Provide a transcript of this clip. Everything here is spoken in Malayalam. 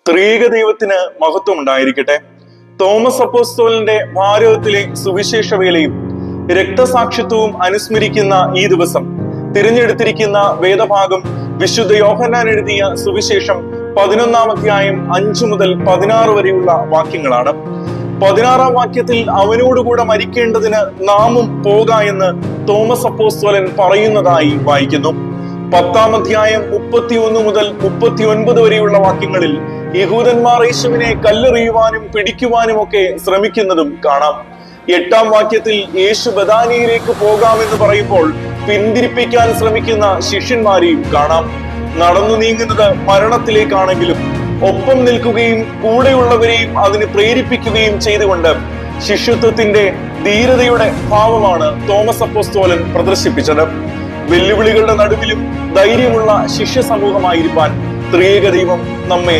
ത്രിയേക ദൈവത്തിന് മഹത്വം ഉണ്ടായിരിക്കട്ടെ. തോമസ് അപ്പോസ്തലന്റെ ഭാരതത്തിലെ സുവിശേഷ വേലയും രക്തസാക്ഷിത്വവും അനുസ്മരിക്കുന്ന ഈ ദിവസം തിരഞ്ഞെടുത്തിരിക്കുന്ന വേദഭാഗം വിശുദ്ധ യോഹന്നാൻ എഴുതിയ സുവിശേഷം 11-ാം അധ്യായം 5 മുതൽ 16 വരെയുള്ള വാക്യങ്ങളാണ്. 16-ാം വാക്യത്തിൽ അവനോടുകൂടെ മരിക്കേണ്ടതിന് നാമും പോക എന്ന് തോമസ് അപ്പോസ്തലൻ പറയുന്നതായി വായിക്കുന്നു. 10-ാം അധ്യായം 31 മുതൽ 39 വരെയുള്ള വാക്യങ്ങളിൽ യഹൂദന്മാർ യേശുവിനെ കല്ലെറിയുവാനും പിടിക്കുവാനും ഒക്കെ ശ്രമിക്കുന്നതും കാണാം. 8-ാം വാക്യത്തിൽ യേശു ബഥാനിയയിലേക്ക് പോകാമെന്ന് പറയുമ്പോൾ പിന്തിരിപ്പിക്കാൻ ശ്രമിക്കുന്ന ശിഷ്യന്മാരെയും കാണാം. നടന്നു നീങ്ങുന്നത് മരണത്തിലേക്കാണെങ്കിലും ഒപ്പം നിൽക്കുകയും കൂടെയുള്ളവരെയും അതിന് പ്രേരിപ്പിക്കുകയും ചെയ്തുകൊണ്ട് ശിഷ്യത്വത്തിന്റെ ധീരതയുടെ ഭാവമാണ് തോമസ് അപ്പോസ്തലൻ പ്രദർശിപ്പിച്ചത്. വെല്ലുവിളികളുടെ നടുവിലും ധൈര്യമുള്ള ശിഷ്യ സമൂഹമായിരിക്കാൻ ത്രിയേക ദൈവം നമ്മെ